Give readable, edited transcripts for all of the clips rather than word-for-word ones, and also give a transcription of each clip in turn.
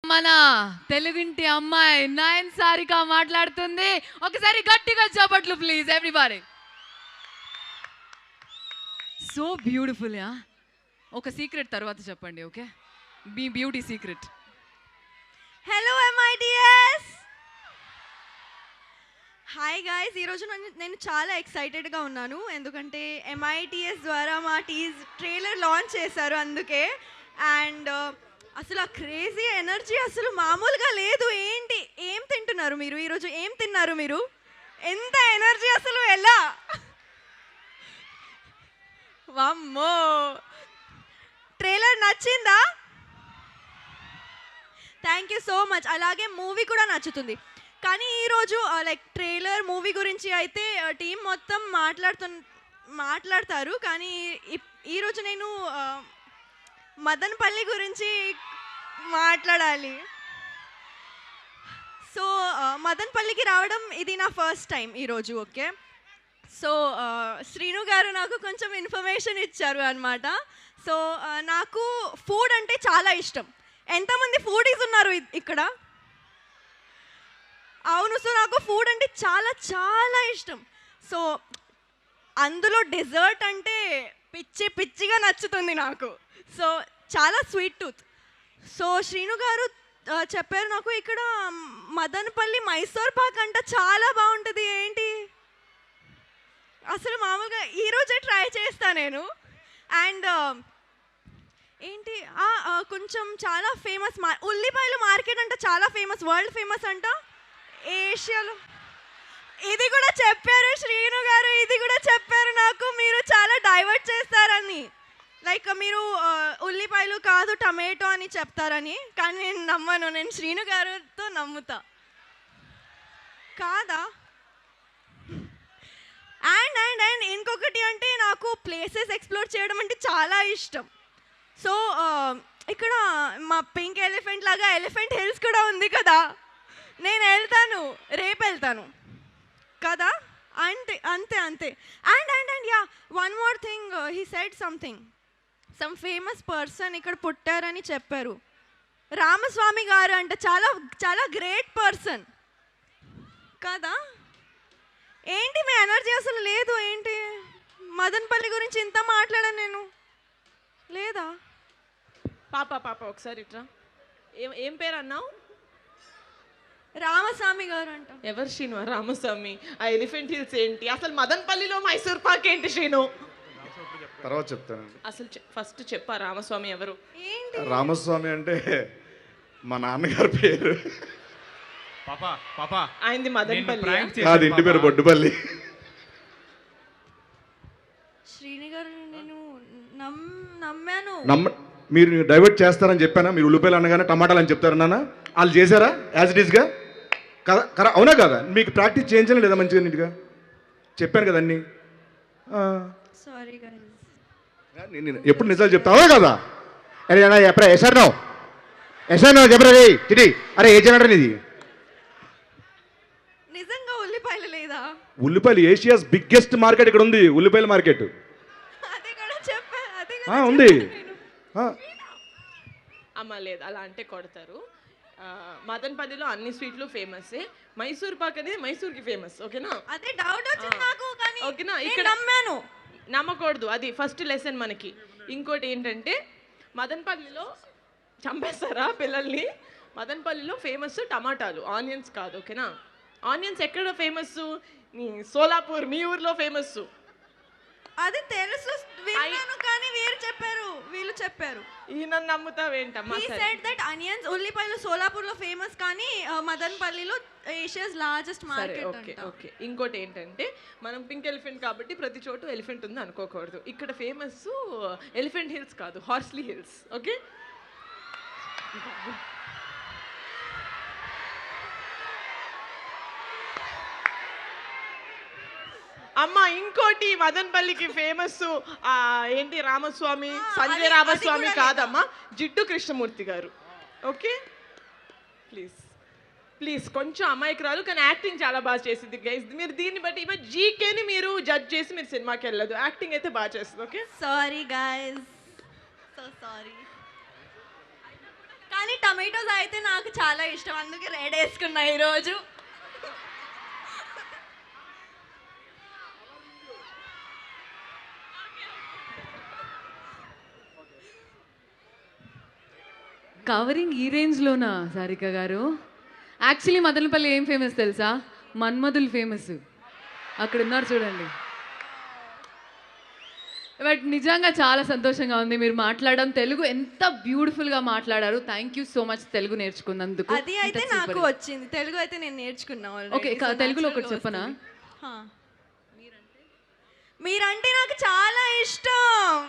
మన తెలుగింటి అమ్మాయి నయన్ సారిక మాట్లాడుతుంది. ఒకసారి గట్టిగా చప్పట్లు ప్లీజ్ ఎవ్రీబడి. సో బ్యూటిఫుల్ యా. ఒక సీక్రెట్ తర్వాత చెప్పండి, ఓకే? మీ beauty secret. Hello MITS. Hi guys, ఈరోజు నేను చాలా ఎక్సైటెడ్గా ఉన్నాను. ఎందుకంటే MITS ద్వారా మా ట్రైలర్ లాంచ్ చేశారు అందుకే. అండ్ అసలు ఆ క్రేజీ ఎనర్జీ అసలు మామూలుగా లేదు. ఏంటి, ఏం తింటున్నారు మీరు ఈరోజు? ఏం తిన్నారు మీరు? ఎంత ఎనర్జీ అసలు, ఎలా? వామ్మో, ట్రైలర్ నచ్చిందా? Thank you so much. అలాగే మూవీ కూడా నచ్చుతుంది. కానీ ఈరోజు లైక్ ట్రైలర్ మూవీ గురించి అయితే టీం మొత్తం మాట్లాడతారు. కానీ ఈరోజు నేను మదనపల్లి గురించి మాట్లాడాలి. సో మదనపల్లికి రావడం ఇది నా ఫస్ట్ టైం ఈరోజు, ఓకే? సో శ్రీను గారు నాకు కొంచెం ఇన్ఫర్మేషన్ ఇచ్చారు అనమాట. సో నాకు ఫుడ్ అంటే చాలా ఇష్టం. ఎంతమంది ఫుడీస్ ఉన్నారు ఇక్కడ? అవును. సో నాకు ఫుడ్ అంటే చాలా చాలా ఇష్టం. సో అందులో డెజర్ట్ అంటే పిచ్చిగా నచ్చుతుంది నాకు. సో చాలా స్వీట్ టూత్. సో శ్రీను గారు చెప్పారు నాకు ఇక్కడ మదనపల్లి మైసూర్ పాక్ అంట చాలా బాగుంటుంది. ఏంటి అసలు మామూలుగా ఈరోజే ట్రై చేస్తా నేను. అండ్ ఏంటి కొంచెం చాలా ఫేమస్ ఉల్లిపాయలు మార్కెట్ అంట, చాలా ఫేమస్, వరల్డ్ ఫేమస్ అంట ఏషియాలో. ఇది కూడా చెప్పారు శ్రీను గారు, ఇది కూడా చెప్పారు నాకు మీరు చాలా డైవర్ట్ చేస్తారని. లైక్ మీరు ఉల్లిపాయలు కాదు టమాటో అని చెప్తారని. కానీ నేను నమ్మను, నేను శ్రీను గారితో నమ్ముతా. కాదా? అండ్ అండ్ అండ్ ఇంకొకటి అంటే నాకు ప్లేసెస్ ఎక్స్ప్లోర్ చేయడం అంటే చాలా ఇష్టం. సో ఇక్కడ మా పింక్ ఎలిఫెంట్ లాగా ఎలిఫెంట్ హిల్స్ కూడా ఉంది కదా, నేను వెళ్తాను, రేపు వెళ్తాను కదా. అంతే అంతే అంతే. And and and yeah, one more thing, he said something, some famous person ఇక్కడ పుట్టారని చెప్పారు. రామస్వామి గారు అంటే చాలా చాలా గ్రేట్ పర్సన్ కదా. ఏంటి మీ ఎనర్జీ అసలు లేదు? ఏంటి మదనపల్లి గురించి ఇంత మాట్లాడాను నేను, లేదా? పాప ఒకసారి ఇట్రా. ఏం పేరు అన్నావు? రామస్వామి గారు అంట. ఎవరు శ్రీను? రామస్వామి. ఆ ఎలిఫెంట్ హిల్స్ ఏంటి? అసలు మదనపల్లిలో మైసూర్ పాక్ ఏంటి శ్రీను? తర్వాత చెప్తాను. అసలు ఫస్ట్ చెప్పా రామస్వామి ఎవరు? ఏంటి రామస్వామి అంటే మా నాన్నగారి పేరు. ఆయనది మదనపల్లి. కాదు, ఇంటి పేరు బొడ్డుపల్లి. శ్రీని గారు నేను నమ్మాను. మీరు డైవర్ట్ చేస్తారని చెప్పానా? మీరు ఉల్లిపాయలు అనగానే టమాటాలు అని చెప్తారన్నా? వాళ్ళు చేశారా యాజ్ ఇట్ ఈస్గా? కదా, అవునా కదా? మీకు ప్రాక్టీస్ చేయించాలి లేదా మంచిగా నీట్గా? చెప్పాను కదా అన్నీ. Sorry guys. నేను ఎప్పుడు నిజాలు చెప్తావా కదా? అరే అన్నా ఎప్పుడా ఎసారో చెప్పరా చిటి. అరే ఏ జనడని ఇది? నిజంగా ఉల్లిపాయలు లేదా? ఉల్లిపాయలు ఏషియాస్ బిగ్గెస్ట్ మార్కెట్ ఇక్కడ ఉంది, ఉల్లిపాయల మార్కెట్. అదే కూడా చెప్పా, అదే ఉంది. అమ్మ లేదు, అలా అంటే కొడతారు. మదనపల్లిలో అన్ని స్వీట్లు ఫేమస్. మైసూర్ పాక్ అనేది మైసూర్కి ఫేమస్, ఓకేనా? అదే డౌట్ వచ్చింది నాకు, కానీ ఓకేనా? ఇక్కడ నమ్మాను. నమ్మకూడదు, అది ఫస్ట్ లెసన్ మనకి. ఇంకోటి ఏంటంటే మదనపల్లిలో చంపేస్తారా పిల్లల్ని? మదనపల్లిలో ఫేమస్ టమాటాలు, ఆనియన్స్ కాదు, ఓకేనా? ఆనియన్స్ ఎక్కడ ఫేమస్? సోలాపూర్, మీ ఊర్లో ఫేమస్. అది తెలుసు, విన్నాను, కానీ వీళ్ళు చెప్పారు. ఈయన నమ్ముతావేంటమ్మా? He said that onions, ఉల్లిపాయలు సోలాపూర్లో ఫేమస్, కానీ మదనపల్లిలో ఏషియాస్ లార్జెస్ట్ మార్కెట్ ఓకే అంట. ఓకే. ఇంకోటి ఏంటంటే మనం పింక్ ఎలిఫెంట్ కాబట్టి ప్రతి చోటు ఎలిఫెంట్ ఉంది అనుకోకూడదు. ఇక్కడ ఫేమస్ ఎలిఫెంట్ హిల్స్ కాదు, హార్స్లీ హిల్స్, ఓకే? అమ్మ ఇంకోటి మదనపల్లికి ఫేమస్ ఏంటి? రామస్వామి, సంజయ్ రామస్వామి కాదమ్మా, జిడ్డు కృష్ణమూర్తి గారు, ఓకే? ప్లీజ్ కొంచెం అమాయకురాలు, కానీ యాక్టింగ్ చాలా బాగా చేసింది గైస్. మీరు దీన్ని బట్టి ఇవ్వ జీకేని మీరు జడ్జ్ చేసి మీరు సినిమాకి వెళ్ళదు, యాక్టింగ్ అయితే బాగా చేస్తుంది, okay? Sorry guys, so sorry. కానీ టమాటోస్ అయితే నాకు చాలా ఇష్టం, అందుకే రెడ్ వేసుకున్నా ఈరోజు. కవరింగ్ ఈ రేంజ్లోనా సారిక గారు? యాక్చువల్లీ మదనపల్లి ఏం ఫేమస్ తెలుసా? మన్మధులు ఫేమస్. అక్కడ ఉన్నారు చూడండి. బట్ నిజంగా చాలా సంతోషంగా ఉంది మీరు మాట్లాడడం. తెలుగు ఎంత బ్యూటిఫుల్గా మాట్లాడారు. Thank you so much Telugu నేర్చుకున్నందుకు. అది అయితే నాకు వచ్చింది, తెలుగు అయితే నేను నేర్చుకున్నా. ఓకే, తెలుగులో ఒకటి చెప్పనా? మీరంటే నాకు చాలా ఇష్టం,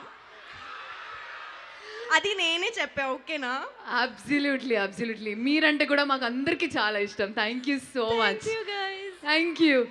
అది నేనే చెప్పా. ఓకేనా? అబ్సల్యూట్లీ మీరంటే కూడా మాకు అందరికీ చాలా ఇష్టం. Thank you so much. Thank you guys. Thank you.